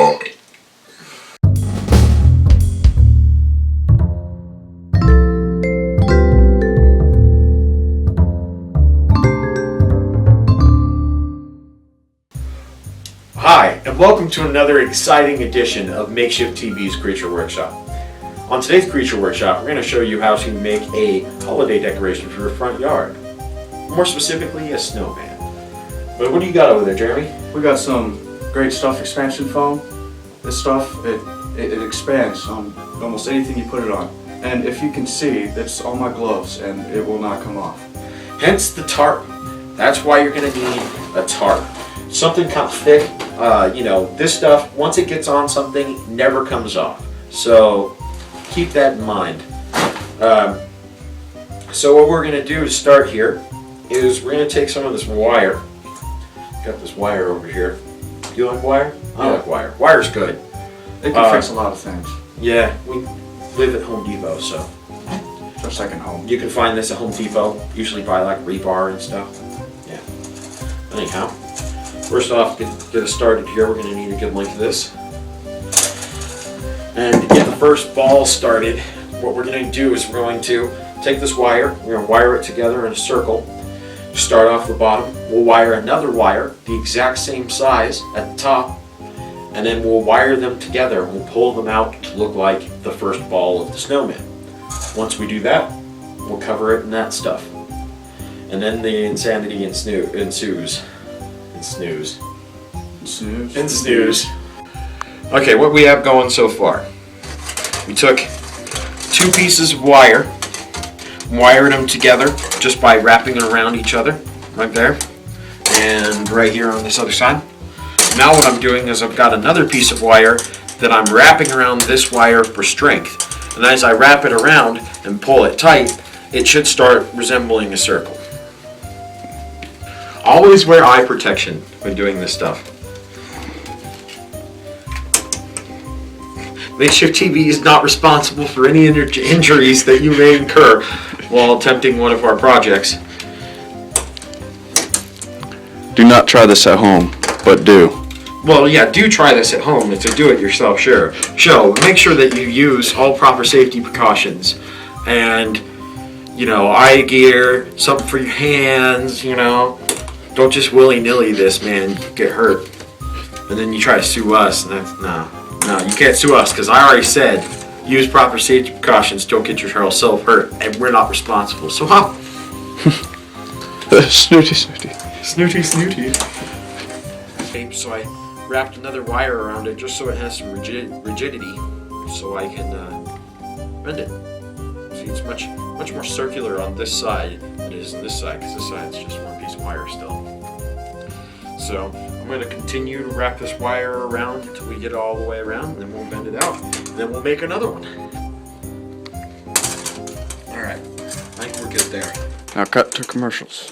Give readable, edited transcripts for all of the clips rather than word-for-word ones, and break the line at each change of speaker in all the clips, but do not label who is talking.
Hi, and welcome to another exciting edition of Makeshift TV's Creature Workshop. On today's Creature Workshop, we're going to show you how to make a holiday decoration for your front yard. More specifically, a snowman. But what do you got over there, Jeremy?
We got some great stuff, expansion foam. This stuff, it expands on almost anything you put it on. And if you can see, that's on my gloves and it will not come off.
Hence the tarp. That's why you're going to need a tarp. Something kind of thick. This stuff, once it gets on something, never comes off. So keep that in mind. So what we're going to do to start here is we're going to take some of this wire. Got this wire over here. Do you like wire? I like wire. Wire's good.
It can fix a lot of things.
Yeah, we live at Home Depot, so.
Our second home.
You can find this at Home Depot, usually by like rebar and stuff. Yeah. Anyhow, first off, get us started here, we're going to need a good length of this. And to get the first ball started, what we're going to do is we're going to take this wire, we're going to wire it together in a circle. Start off the bottom, we'll wire another wire, the exact same size at the top, and then we'll wire them together. We'll pull them out to look like the first ball of the snowman. Once we do that, we'll cover it in that stuff. And then the insanity ensues. Okay, what we have going so far. We took two pieces of wire, wired them together just by wrapping it around each other, right there, and right here on this other side. Now what I'm doing is I've got another piece of wire that I'm wrapping around this wire for strength. And as I wrap it around and pull it tight, it should start resembling a circle. Always wear eye protection when doing this stuff. Makeshift TV is not responsible for any injuries that you may incur while attempting one of our projects.
Do not try this at home, but do.
Well, yeah, do try this at home. It's a do-it-yourself show. Make sure that you use all proper safety precautions. And, eye gear, something for your hands, Don't just willy-nilly this, man. You get hurt. And then you try to sue us, and that's, no, you can't sue us, because I already said, use proper safety precautions, don't get yourself hurt, and we're not responsible. So how?
Snooty.
Okay, so I wrapped another wire around it just so it has some rigidity, so I can bend it. See, it's much more circular on this side than it is on this side, because this side's just one piece of wire still. So I'm going to continue to wrap this wire around until we get it all the way around, and then we'll bend it out, and then we'll make another one. Alright, I think we're good there.
Now cut to commercials.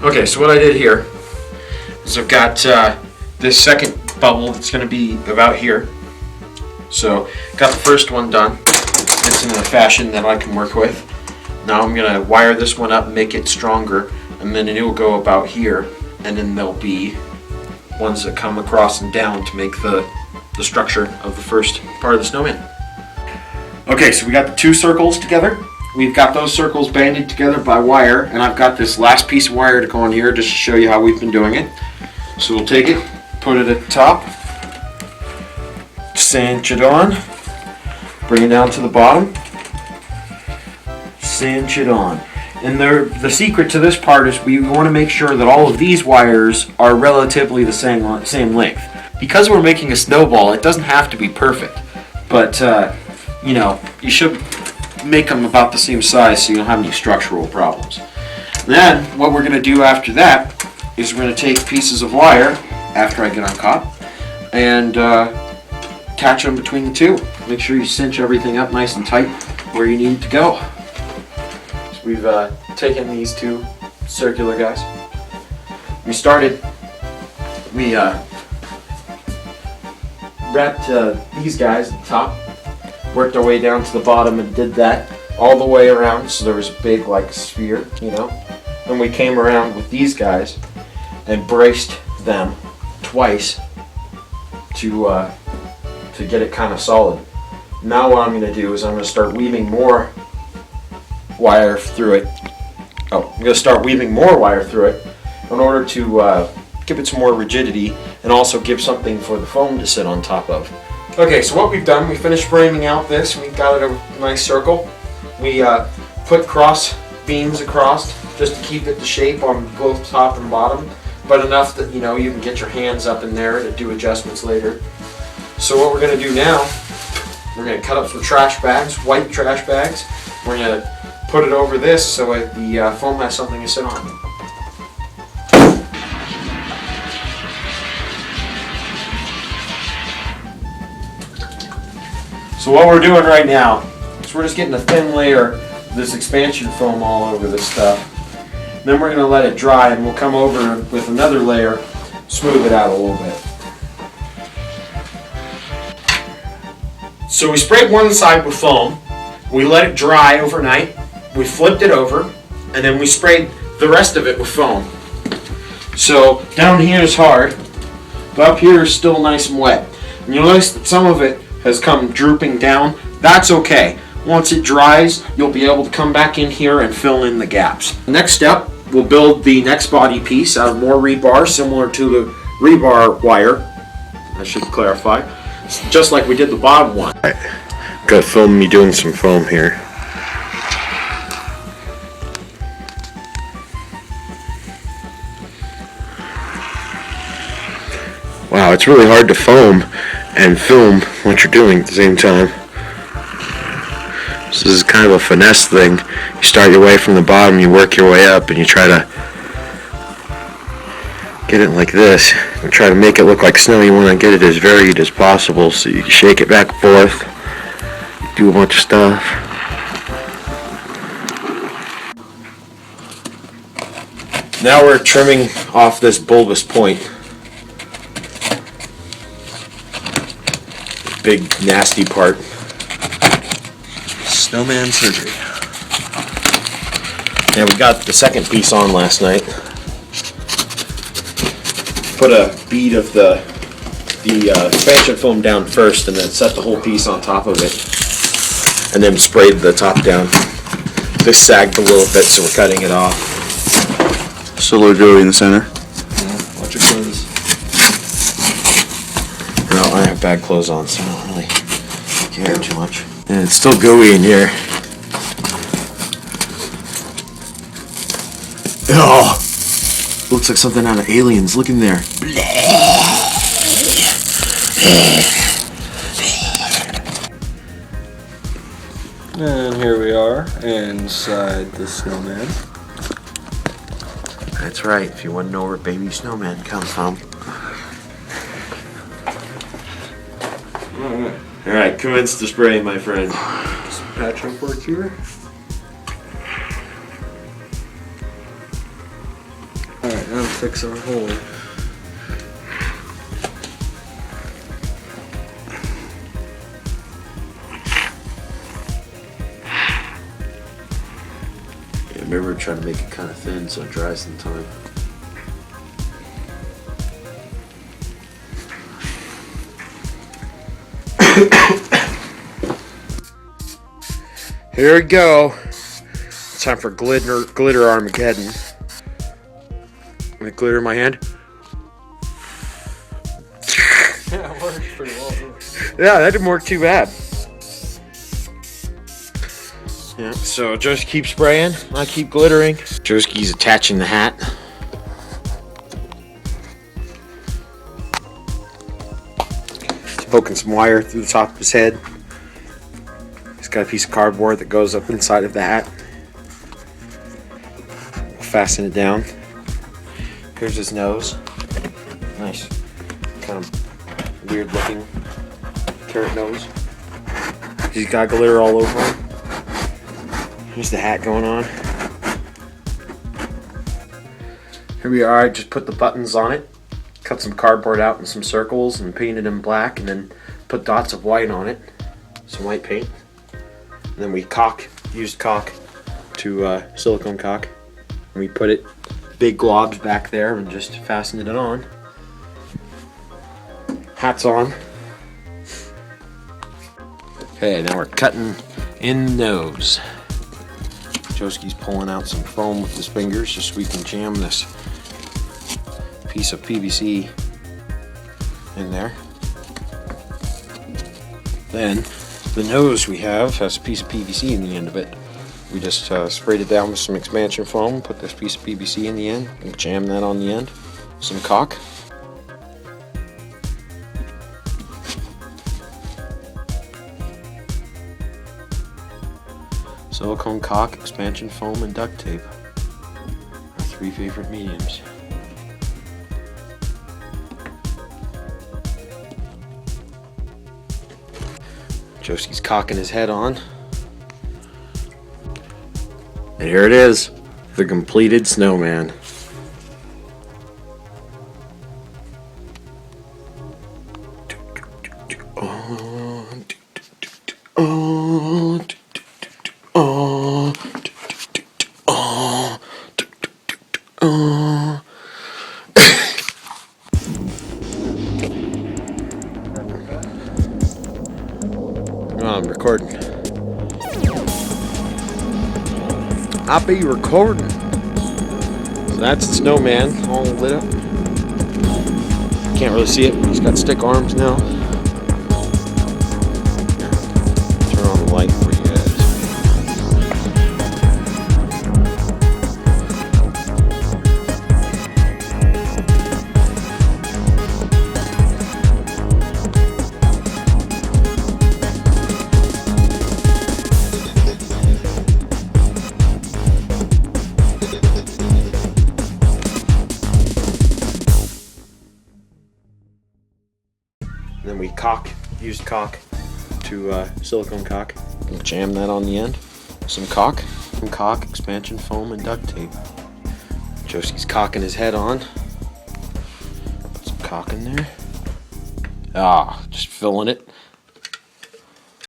Okay, so what I did here is I've got this second bubble that's going to be about here. So, got the first one done. It's in a fashion that I can work with. Now I'm going to wire this one up and make it stronger, and then it will go about here, and then there'll be ones that come across and down to make the structure of the first part of the snowman. Okay, so we got the two circles together. We've got those circles banded together by wire, and I've got this last piece of wire to go on here just to show you how we've been doing it. So we'll take it, put it at the top, cinch it on, bring it down to the bottom, cinch it on. And the secret to this part is we want to make sure that all of these wires are relatively the same length. Because we're making a snowball, it doesn't have to be perfect, but you should make them about the same size so you don't have any structural problems. Then what we're going to do after that is we're going to take pieces of wire after I get on top and attach them between the two. Make sure you cinch everything up nice and tight where you need it to go. So we've taken these two circular guys. We wrapped these guys at the top, worked our way down to the bottom and did that all the way around, so there was a big like sphere, you know. Then we came around with these guys and braced them twice to get it kind of solid. Now what I'm going to do is I'm going to start weaving more wire through it. I'm going to start weaving more wire through it in order to give it some more rigidity and also give something for the foam to sit on top of. Okay, so what we've done, we finished framing out this. We got it a nice circle. We put cross beams across just to keep it the shape on both top and bottom, but enough that you know you can get your hands up in there to do adjustments later. So what we're going to do now, we're going to cut up some trash bags, white trash bags. We're going to put it over this so the foam has something to sit on. So what we're doing right now is we're just getting a thin layer of this expansion foam all over this stuff. Then we're going to let it dry and we'll come over with another layer, smooth it out a little bit. So we sprayed one side with foam, we let it dry overnight, we flipped it over, and then we sprayed the rest of it with foam. So down here is hard, but up here is still nice and wet. And you'll notice that some of it has come drooping down. That's okay. Once it dries, you'll be able to come back in here and fill in the gaps. Next step, we'll build the next body piece out of more rebar, similar to the rebar wire. I should clarify. Just like we did the bottom one.
Got film me doing some foam here. Wow, it's really hard to foam and film what you're doing at the same time. So this is kind of a finesse thing. You start your way from the bottom, you work your way up, and you try to get it like this. And try to make it look like snow. You want to get it as varied as possible, so you can shake it back and forth, do a bunch of stuff.
Now we're trimming off this bulbous point. Big nasty part.
Snowman surgery.
Yeah, we got the second piece on last night. Put a bead of the expansion foam down first and then set the whole piece on top of it. And then sprayed the top down. This sagged a little bit, so we're cutting it off.
Solo jewelry in the center.
Yeah, watch your clothes. No, I have bad clothes on, so I don't really care too much. And it's still gooey in here. Oh! Looks like something out of Aliens. Look in there.
And here we are inside the snowman.
That's right, if you want to know where baby snowman comes from. Alright, commence the spray, my friend.
Just patch up work here. Alright, now fix our hole.
Yeah, remember trying to make it kind of thin so it dries in time. Here we go. It's time for glitter Armageddon. With glitter in my hand.
Yeah, it works pretty well.
Yeah, that didn't work too bad. Yeah, so just keep spraying, I keep glittering. Joski's attaching the hat. He's poking some wire through the top of his head. He's got a piece of cardboard that goes up inside of the hat. We'll fasten it down. Here's his nose. Nice. Kind of weird looking carrot nose. He's got glitter all over him. Here's the hat going on. Here we are, I just put the buttons on it. Cut some cardboard out in some circles and painted them black, and then put dots of white on it. Some white paint. And then we used caulk to silicone caulk. And we put it big globs back there and just fastened it on. Hat's on. Okay, now we're cutting in the nose. Joski's pulling out some foam with his fingers just so we can jam this piece of PVC in there. Then the nose we have has a piece of PVC in the end of it. We just sprayed it down with some expansion foam, put this piece of PVC in the end, and jam that on the end. Some caulk. Silicone caulk, expansion foam, and duct tape. Our 3 favorite mediums. Joski's caulking his head on. And here it is, the completed snowman. I'm recording. I'll be recording. So that's the snowman all lit up. Can't really see it, but he's got stick arms now. Turn on the light for you guys. Then we used caulk to silicone caulk. We'll jam that on the end. Some caulk, expansion foam, and duct tape. Joski's caulking his head on. Put some caulk in there. Just filling it.